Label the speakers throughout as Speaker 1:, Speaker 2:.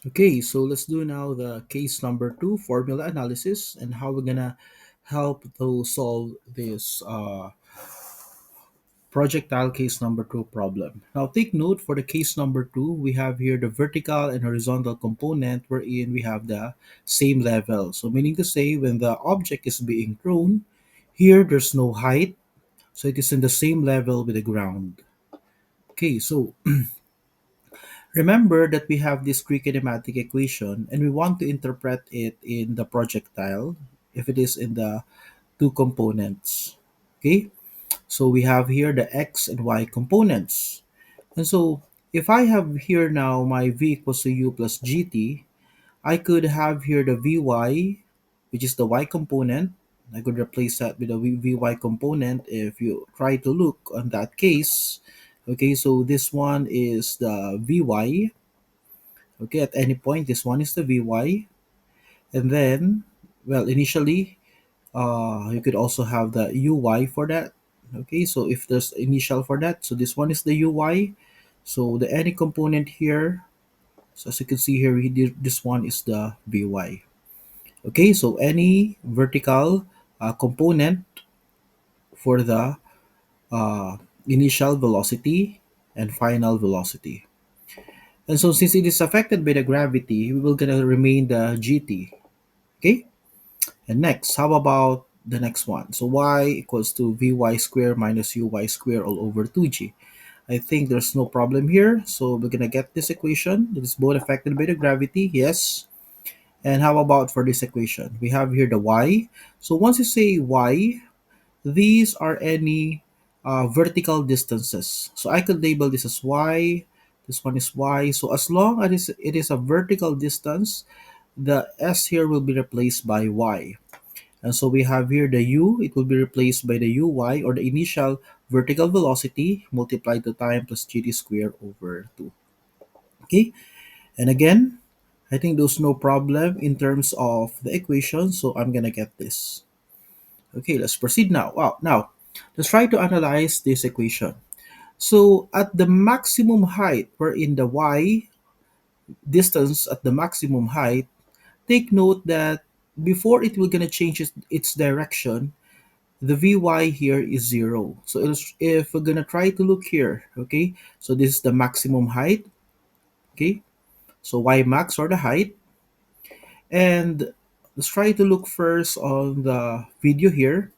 Speaker 1: Okay, so let's do now the case number two, formula analysis, and how we're gonna help to solve this projectile case number two problem. Now take note for the case number two, we have here the vertical and horizontal component wherein we have the same level. So meaning to say when the object is being thrown, here there's no height, so it is in the same level with the ground. Okay, so remember that we have this three kinematic equation and we want to interpret it in the projectile if it is in the two components. Okay, so we have here the x and y components. And so if I have here now my v equals to u plus gt, I could have here the vy, which is the y component. I could replace that with a vy component if you try to look on that case. Okay, so this one is the vy. Okay, at any point, this one is the Vy. And then, well, initially, you could also have the Uy for that. Okay, so if there's initial for that, so this one is the Uy. So the any component here, so as you can see here, this one is the Vy. Okay, so any vertical component for the uh, initial velocity and final velocity. And so since it is affected by the gravity, we will gonna remain the gt. Okay. And next, how about the next one? So y equals to vy squared minus uy squared all over 2g. I think there's no problem here. So we're going to get this equation. It is both affected by the gravity. Yes. And how about for this equation? We have here the y. So once you say y, these are any vertical distances. So I could label this as y. This one is y. So as long as it is a vertical distance, the s here will be replaced by y. And so we have here the u, it will be replaced by the uy or the initial vertical velocity multiplied to time plus gt squared over 2. Okay, and again, I think there's no problem in terms of the equation, so I'm gonna get this. Okay, let's proceed now. Wow, now let's try to analyze this equation. So at the maximum height, wherein the y distance at the maximum height, take note that before it will gonna change its direction, the Vy here is 0. So if we're gonna try to look here, okay, so this is the maximum height, okay, so Y max or the height, and let's try to look first on the video here.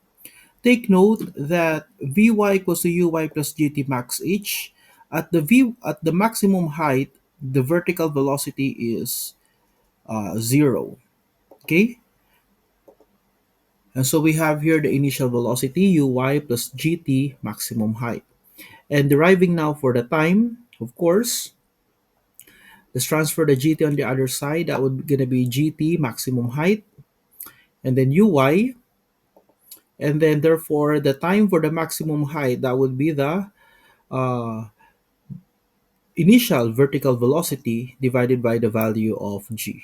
Speaker 1: Take note that Vy equals to Uy plus Gt max h. At the maximum height, the vertical velocity is 0, okay, and so we have here the initial velocity Uy plus Gt maximum height. And deriving now for the time, of course, let's transfer the gt on the other side. That would gonna be gt maximum height, and then uy, and then therefore the time for the maximum height that would be the uh, initial vertical velocity divided by the value of g.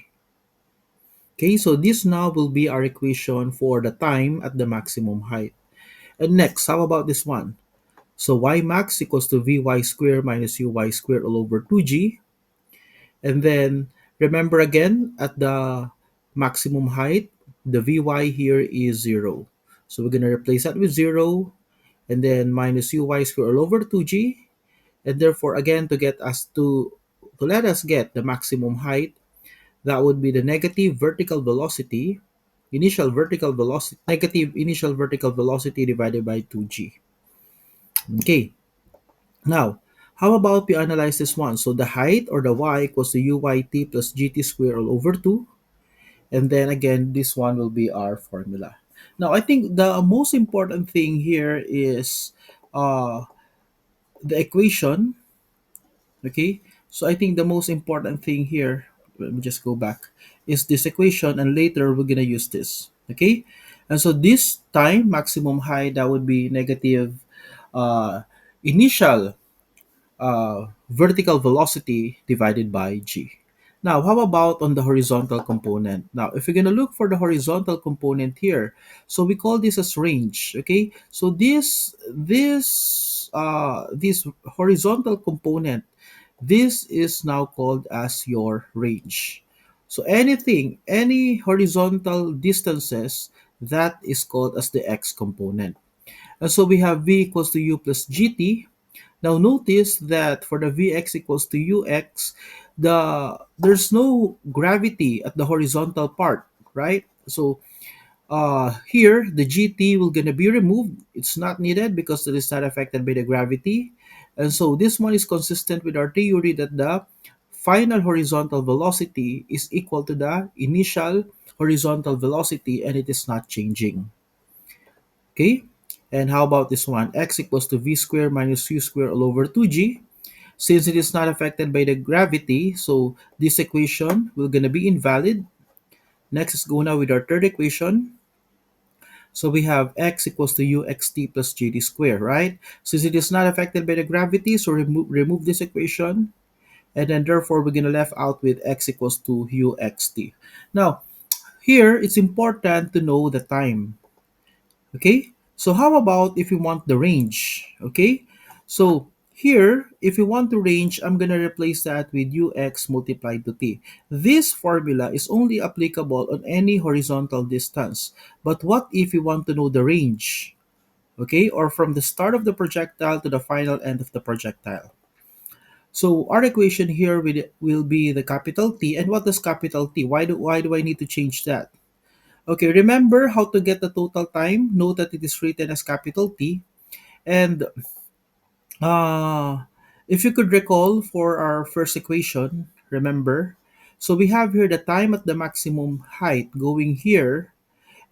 Speaker 1: Okay, so this now will be our equation for the time at the maximum height. And next, how about this one? So y max equals to vy squared minus uy squared all over 2g. And then remember again at the maximum height, the Vy here is 0. So we're going to replace that with 0 and then minus Uy squared all over 2g. And therefore again to let us get the maximum height, that would be the negative vertical velocity, negative initial vertical velocity divided by 2g. Okay, now how about we analyze this one? So the height or the y equals to uyt plus gt squared all over 2. And then again, this one will be our formula. Now, I think the most important thing here is uh, the equation. Okay, so I think the most important thing here, let me just go back, is this equation, and later we're gonna use this. Okay, and so this time maximum height that would be negative uh, initial vertical velocity divided by g. Now, how about on the horizontal component? Now, if you're going to look for the horizontal component here, so we call this as range, okay? So this horizontal component This is now called as your range. So anything, any horizontal distances, that is called as the x component. And so we have v equals to u plus gt. Now notice that for the vx equals to ux, there's no gravity at the horizontal part, right? So here the gt will gonna be removed. It's not needed because it is not affected by the gravity. And so this one is consistent with our theory that the final horizontal velocity is equal to the initial horizontal velocity, and it is not changing. Okay, and how about this one? X equals to v squared minus u squared all over 2g. Since it is not affected by the gravity, so this equation will gonna be invalid. Next is go now with our third equation. So we have x equals to uxt plus gt squared, right? Since it is not affected by the gravity, so remove this equation. And then therefore, we're going to left out with x equals to uxt. Now, here, it's important to know the time. Okay? So how about if you want the range? Okay? So here, if you want the range, I'm going to replace that with ux multiplied to t. This formula is only applicable on any horizontal distance. But what if you want to know the range? Okay? Or from the start of the projectile to the final end of the projectile. So our equation here will be the capital T. And what is capital T? Why do I need to change that? Okay, remember how to get the total time. Note that it is written as capital T. And uh, if you could recall for our first equation, remember, so we have here the time at the maximum height going here,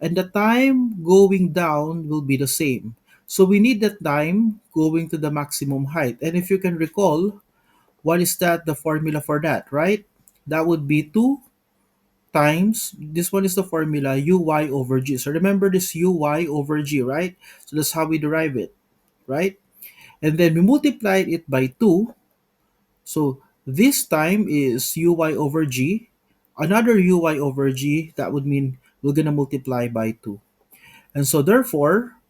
Speaker 1: and the time going down will be the same. So we need that time going to the maximum height. And if you can recall, what is that the formula for that, right? That would be 2 times, this one is the formula, uy over g. So remember this uy over g, right? So that's how we derive it, right? And then we multiplied it by 2. So this time is uy over g. Another uy over g, that would mean we're going to multiply by 2. And so therefore,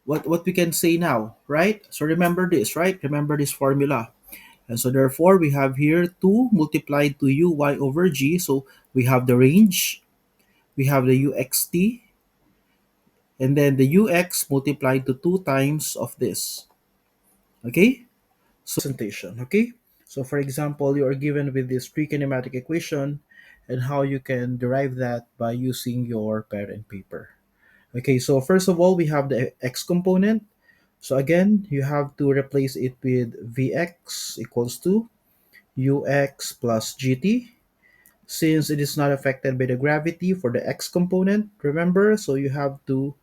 Speaker 1: what we can say now, right? So remember this, right? Remember this formula. And so therefore, we have here 2 multiplied to uy over g. So we have the range, we have the uxt, and then the ux multiplied to 2 times of this. Okay? So presentation, okay? So for example, you are given with this free kinematic equation and how you can derive that by using your pen and paper. Okay, so first of all, we have the x component. So again, you have to replace it with vx equals to ux plus gt. Since it is not affected by the gravity for the x component, remember, so you have to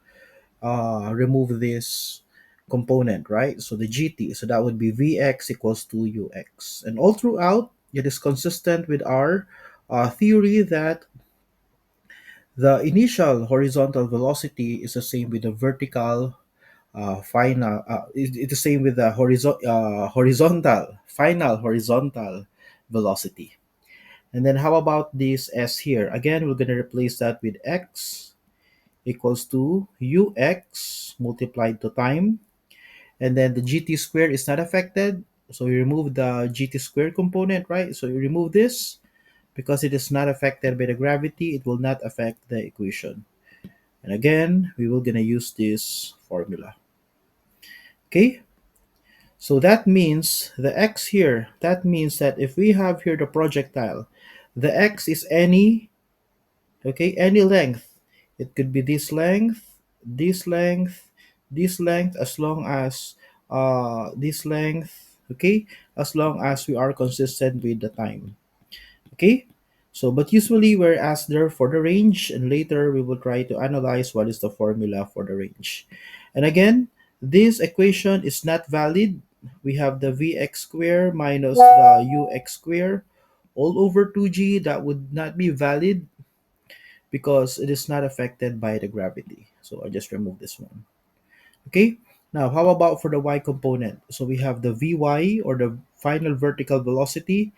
Speaker 1: remove this component, right? So the gt, so that would be vx equals to ux. And all throughout, it is consistent with our theory that the initial horizontal velocity is the same with the vertical it's the same with the horizontal final horizontal velocity. And then how about this s here? Again, we're going to replace that with x equals to ux multiplied to time. And then the gt squared is not affected. So you remove the gt squared component, right? So you remove this because it is not affected by the gravity. It will not affect the equation. And again, we will going to use this formula. Okay? So that means the x here, that means that if we have here the projectile, the x is any, okay, any length. It could be this length, this length, this length, as long as this length, okay, as long as we are consistent with the time. Okay, so but usually we're asked there for the range, and later we will try to analyze what is the formula for the range. And again, this equation is not valid. We have the vx square minus the ux square all over 2g. That would not be valid because it is not affected by the gravity. So I just remove this one. Okay, now how about for the y component? So we have the vy, or the final vertical velocity.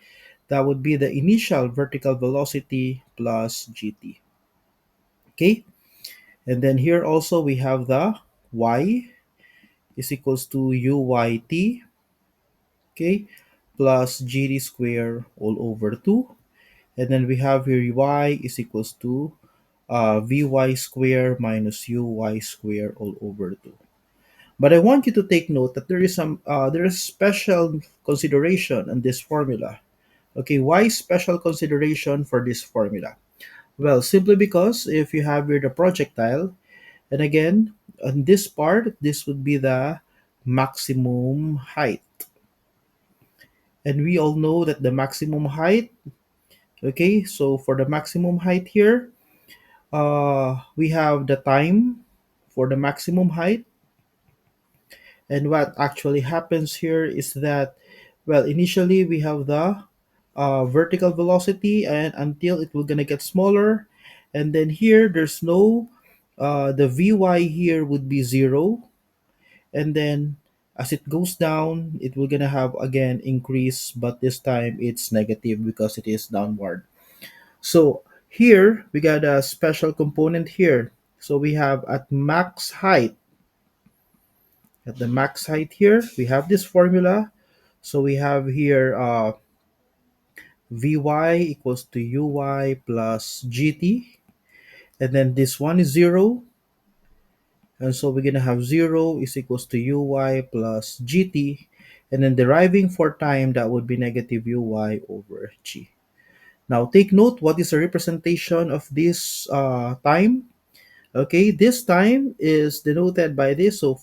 Speaker 1: That would be the initial vertical velocity plus gt. Okay, and then here also we have the y is equals to uyt. Okay, plus GD square all over 2. And then we have here y is equals to Vy square minus Uy square all over 2. But I want you to take note that there is special consideration in this formula. Okay, why special consideration for this formula? Well, simply because if you have here the projectile, and again, on this part, this would be the maximum height. And we all know that the maximum height, okay, so for the maximum height here, we have the time for the maximum height. And what actually happens here is that, well, initially we have the vertical velocity, and until it will gonna get smaller, and then here there's no the Vy here would be 0, and then as it goes down it will gonna have again increase, but this time it's negative because it is downward. So here we got a special component here. So we have at max height, at the max height here we have this formula. So we have here Vy equals to Uy plus GT, and then this one is 0, and so we're gonna have 0 is equals to Uy plus GT, and then deriving for time, that would be negative Uy over G. Now take note, what is the representation of this time? Okay, this time is denoted by this. So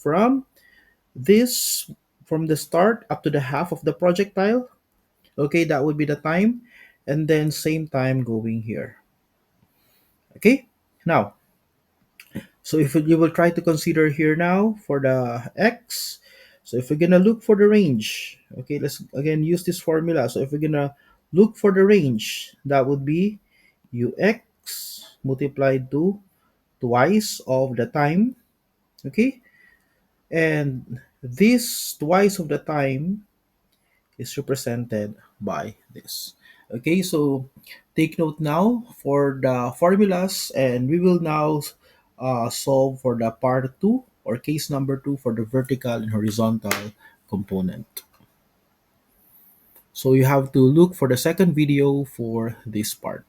Speaker 1: this, from the start up to the half of the projectile, okay, that would be the time, and then same time going here. Okay, now, so if you will try to consider here now for the x, so if we're gonna look for the range, okay, let's again use this formula. So if we're gonna look for the range, that would be ux multiplied to twice of the time, okay, and this twice of the time is represented by this. Okay, so take note now for the formulas, and we will now solve for the part 2 or case number 2 for the vertical and horizontal component. So you have to look for the second video for this part.